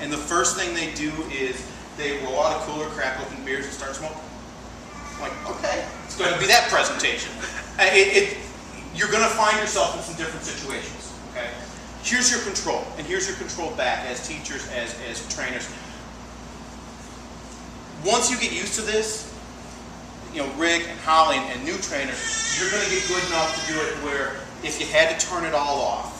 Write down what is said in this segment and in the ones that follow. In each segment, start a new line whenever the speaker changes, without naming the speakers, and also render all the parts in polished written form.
and the first thing they do is they roll out a cooler, crack open beers, and start smoking. I'm like, okay, it's going to be that presentation. You're going to find yourself in some different situations. Okay, here's your control, and here's your control back as teachers, as trainers. Once you get used to this, Rick and Holly and new trainers, you're going to get good enough to do it where if you had to turn it all off,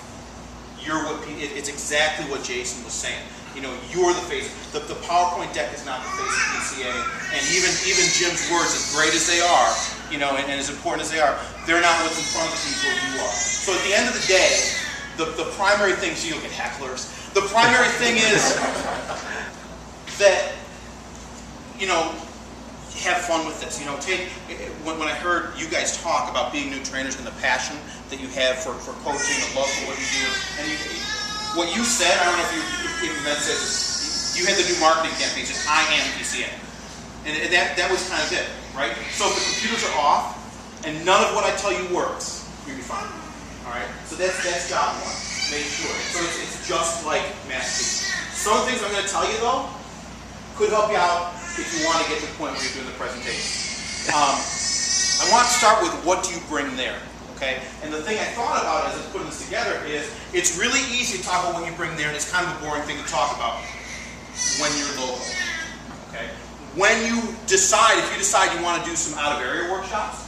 it's exactly what Jason was saying. You're the face. The PowerPoint deck is not the face of PCA, and even Jim's words, as great as they are, and as important as they are, they're not what's in front of the people you are. So at the end of the day, the primary thing, so you'll get hecklers. The primary thing is that have fun with this. When I heard you guys talk about being new trainers and the passion that you have for coaching, the love for what you do, and what you said, I don't know if you even meant this, you had the new marketing campaign, just I am PCA. And that was kind of it, right? So if the computers are off and none of what I tell you works, you'll be fine. All right? So that's job one. Make sure. So it's just like math teaching. Some of the things I'm going to tell you, though, could help you out if you want to get to the point where you're doing the presentation. I want to start with what do you bring there, okay? And the thing I thought about as I was putting this together is it's really easy to talk about what you bring there, and it's kind of a boring thing to talk about when you're local, okay? When you decide, if you decide you want to do some out-of-area workshops,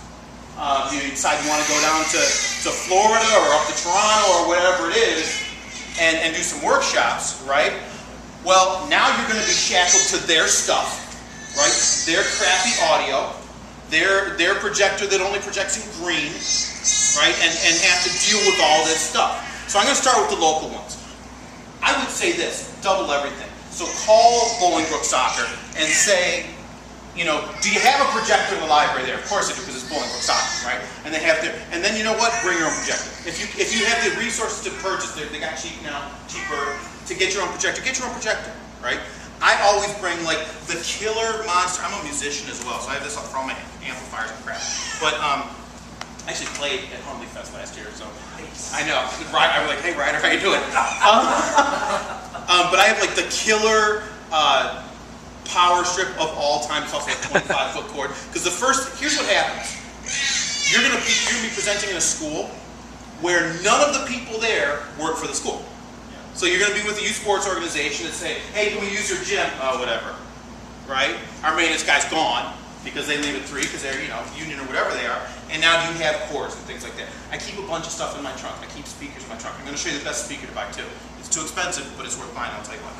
you decide you want to go down to Florida or up to Toronto or whatever it is and do some workshops, right? Well, now you're going to be shackled to their stuff, right? Their crappy audio, their projector that only projects in green, right? And have to deal with all this stuff. So I'm going to start with the local ones. I would say this, double everything. So call Bolingbrook Soccer and say, do you have a projector in the library there? Of course they do, because it's Bolingbrook Soccer, right? And they have and then you know what? Bring your own projector. If you have the resources to purchase, they got cheaper to get your own projector. Get your own projector, right? I always bring like the killer monster. I'm a musician as well, so I have this for all my amplifiers and crap. But I actually played at Harmony Fest last year, so I know. I was like, hey Ryder, how you doing? But I have like the killer power strip of all time. It's also a 25-foot cord. Because here's what happens. You're gonna be presenting in a school where none of the people there work for the school. So you're going to be with the youth sports organization and say, hey, can we use your gym? Oh, whatever, right? Our maintenance guy's gone because they leave at 3 because they're, union or whatever they are. And now you have cords and things like that. I keep a bunch of stuff in my trunk. I keep speakers in my trunk. I'm going to show you the best speaker to buy too. It's too expensive, but it's worth buying. I'll tell you what.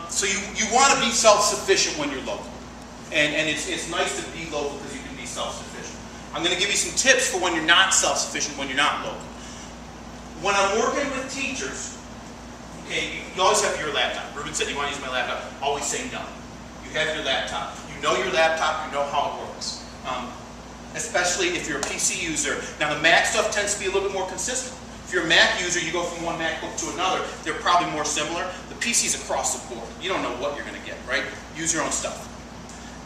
So you want to be self-sufficient when you're local. And it's nice to be local because you can be self-sufficient. I'm going to give you some tips for when you're not self-sufficient, when you're not local. When I'm working with teachers, okay, you always have your laptop. Ruben said, you want to use my laptop? Always say no. You have your laptop. You know your laptop, you know how it works. Especially if you're a PC user. Now the Mac stuff tends to be a little bit more consistent. If you're a Mac user, you go from one MacBook to another, they're probably more similar. The PC's across the board. You don't know what you're going to get, right? Use your own stuff.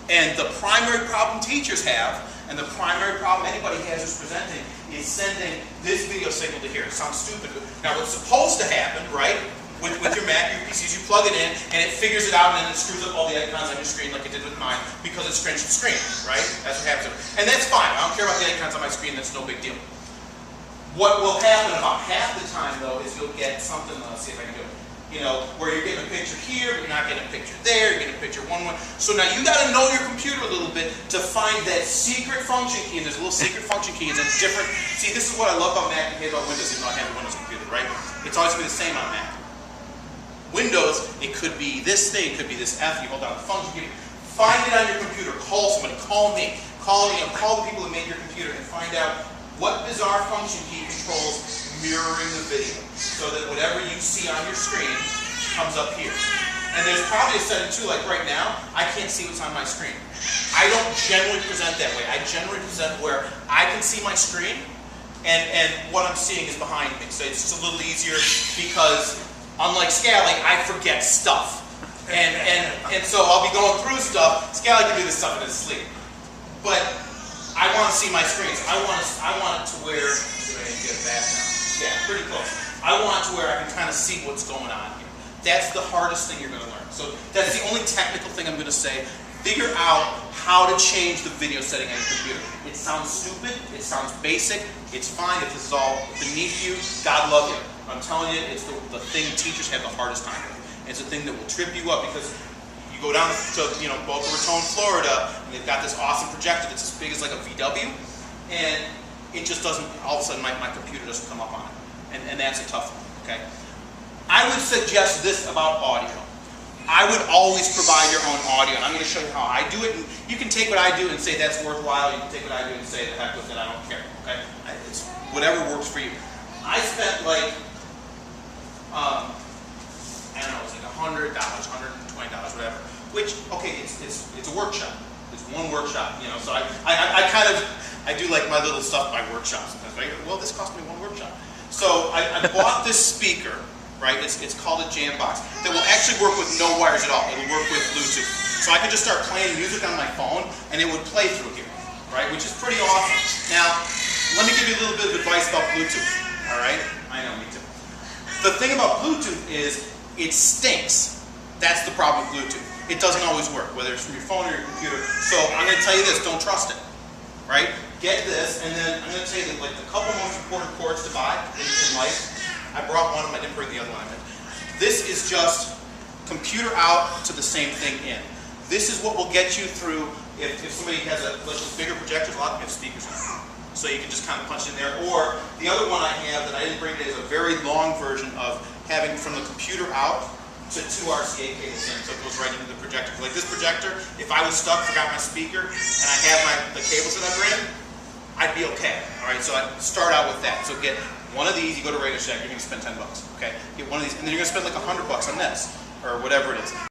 And the primary problem teachers have, and the primary problem anybody has who's presenting, is sending this video signal to here. It sounds stupid. Now what's supposed to happen, right, with your Mac, your PCs, you plug it in, and it figures it out, and then it screws up all the icons on your screen like it did with mine, because it screens the screen, right? That's what happens. And that's fine. I don't care about the icons on my screen. That's no big deal. What will happen about half the time, though, is you'll get something, let's see if I can do it, where you're getting a picture here, but you're not getting a picture there, you're getting a picture one. So now you got to know your computer a little bit to find that secret function key, and there's a little secret function key, and it's different. See, this is what I love about Mac and hate about Windows, even though I have a Windows computer, right? It's always going to be the same on Mac. Windows, it could be this thing, it could be this F, you hold down the function key, find it on your computer, call somebody, call me, call the people who made your computer and find out what bizarre function key controls mirroring the video, so that whatever you see on your screen comes up here. And there's probably a setting too, like right now, I can't see what's on my screen. I don't generally present that way. I generally present where I can see my screen, and what I'm seeing is behind me. So it's just a little easier because, unlike Scally, I forget stuff. And so I'll be going through stuff. Scally can do this stuff in his sleep. But I want to see my screens. I want it to where, see if I can get it back now. Yeah, pretty close. I want it to where I can kind of see what's going on here. That's the hardest thing you're going to learn. So that's the only technical thing I'm going to say. Figure out how to change the video setting on your computer. It sounds stupid, it sounds basic, it's fine if this is all beneath you. God love you. I'm telling you, it's the thing teachers have the hardest time with. It's the thing that will trip you up because you go down to Boca Raton, Florida, and they've got this awesome projector that's as big as like a VW, and it just doesn't, all of a sudden my computer doesn't come up on it. And that's a tough one, okay? I would suggest this about audio. I would always provide your own audio, and I'm going to show you how I do it. And you can take what I do and say that's worthwhile. You can take what I do and say the heck with it, I don't care. Okay, it's whatever works for you. I spent like I don't know, it's like $100, $120, whatever. Which okay, it's a workshop. It's one workshop, you know. So I do like my little stuff by workshops. Right? Well, this cost me one workshop. So I bought this speaker. Right? It's called a jam box that will actually work with no wires at all. It'll work with Bluetooth. So I could just start playing music on my phone and it would play through here, right? Which is pretty awesome. Now, let me give you a little bit of advice about Bluetooth, all right? I know, me too. The thing about Bluetooth is it stinks. That's the problem with Bluetooth. It doesn't always work, whether it's from your phone or your computer. So I'm going to tell you this, don't trust it, right? Get this, and then I'm going to tell you that like the couple most important cords to buy in life. I brought one of them, I didn't bring the other one. This is just computer out to the same thing in. This is what will get you through if somebody has a bigger projectors, a lot of them have speakers in it. So you can just kind of punch it in there. Or the other one I have that I didn't bring today is a very long version of having from the computer out to 2 RCA cables in, so it goes right into the projector. Like this projector, if I was stuck, forgot my speaker, and I have the cables that I ran, I'd be okay. All right, so I start out with that. So get one of these, you go to Radio Shack, you're going to spend $10, okay? Get one of these, and then you're going to spend like $100 on this, or whatever it is.